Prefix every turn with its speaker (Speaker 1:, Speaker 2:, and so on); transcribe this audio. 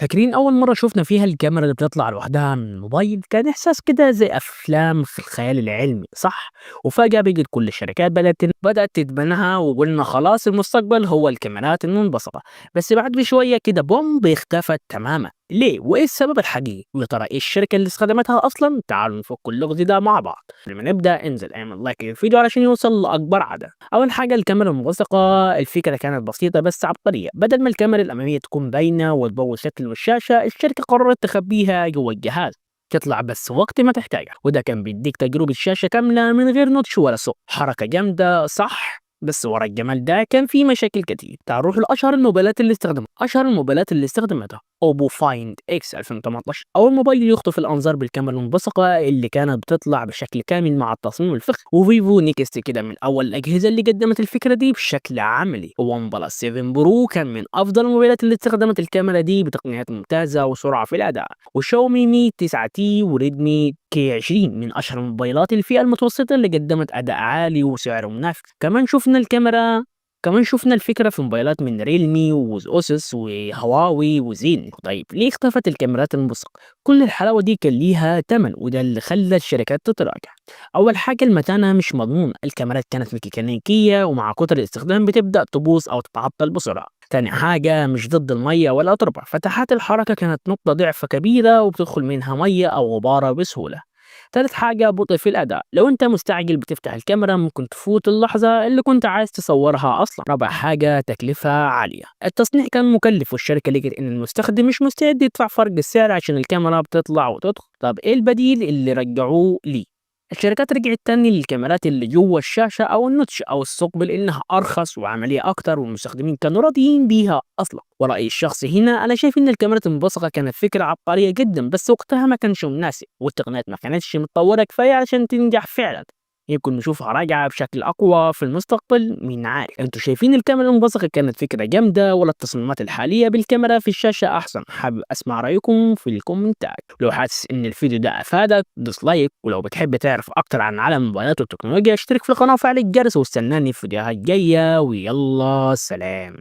Speaker 1: فاكرين أول مرة شُفنا فيها الكاميرا اللي بتطلع لوحدها من الموبايل؟ كان إحساس كده زي أفلام في الخيال العلمي، صح؟ وفجأة بقت كل الشركات بدأت تدمنها وقُلنا خلاص المستقبل هو الكاميرات المنبثقة، بس بعد بشوية كده بوم اختفت تمامًا، ليه؟ وإيه السبب الحقيقي؟ ويا ترى إيه الشركة اللي استخدمتها أصلًا؟ تعالوا نفك اللغز ده مع بعض. قبل ما نبدأ انزل اعمل لايك للفيديو علشان يوصل لأكبر عدد. أول حاجة الكاميرا الملصقة، الفكرة كانت بسيطة بس عبقرية، بدل ما الكاميرا الأمامية تكون باينة وتبوظ شكل الشاشة، الشركة قررت تخبيها جوا الجهاز تطلع بس وقت ما تحتاجها، وده كان بيديك تجربة شاشة كاملة من غير نوتش ولا صوت. حركة جامدة صح، بس ورا الجمال ده كان في مشاكل كتير. تعال نروح لأشهر الموبايلات اللي استخدمتها. أشهر الموبايلات اللي استخدمتها اوبو فايند اكس 2018، اول موبايل يخطف الانظار بالكاميرا المنبثقه اللي كانت بتطلع بشكل كامل مع التصميم الفخم، وفيفو نيكست كده من اول الاجهزه اللي قدمت الفكره دي بشكل عملي. وون بلس 7 برو كان من افضل الموبايلات اللي استخدمت الكاميرا دي بتقنيات ممتازه وسرعه في الاداء. وشاومي مي 9 تي وريدمي كي 20 من اشهر الموبايلات الفئه المتوسطه اللي قدمت اداء عالي وسعر منافس. كمان شفنا الفكرة في موبايلات من ريلمي وأوسوس وهواوي وزين. طيب ليه اختفت الكاميرات الملصقة؟ كل الحلاوة دي كان ليها تمن، وده اللي خلى الشركات تتراجع. أول حاجة المتانة مش مضمونة، الكاميرات كانت ميكانيكية ومع كتر الاستخدام بتبدأ تبوظ أو تتعطل بسرعة. تاني حاجة مش ضد المية ولا تربة، فتحات الحركة كانت نقطة ضعف كبيرة وبتدخل منها مية أو غبارة بسهولة. تالت حاجة بطء في الأداء، لو أنت مستعجل بتفتح الكاميرا ممكن تفوت اللحظة اللي كنت عايز تصورها أصلا. رابع حاجة تكلفة عالية، التصنيع كان مكلف والشركة لقت إن المستخدم مش مستعد يدفع فرق السعر عشان الكاميرا بتطلع وتدخل. طب إيه البديل اللي رجعوه ليه؟ الشركات رجعت تاني للكاميرات اللي جوه الشاشة أو النوتش أو الثقب لأنها أرخص وعملية أكتر والمستخدمين كانوا راضيين بيها أصلا. ورأيي الشخصي هنا أنا شايف إن الكاميرات المبصقة كانت فكرة عبقرية جدا، بس وقتها ما كانش مناسب والتقنيات ما كانتش متطورة كفاية علشان تنجح فعلا. يمكن نشوفها راجعة بشكل أقوى في المستقبل، مين عارف. انتوا شايفين الكاميرا المبصقة كانت فكرة جامدة ولا التصميمات الحالية بالكاميرا في الشاشة أحسن؟ حابب أسمع رأيكم في الكومنتات. لو حاسس إن الفيديو ده أفادك دوس لايك، ولو بتحب تعرف أكتر عن عالم الموبايلات والتكنولوجيا اشترك في القناة وفعل الجرس واستناني في فيديوهات جاية، ويلا سلام.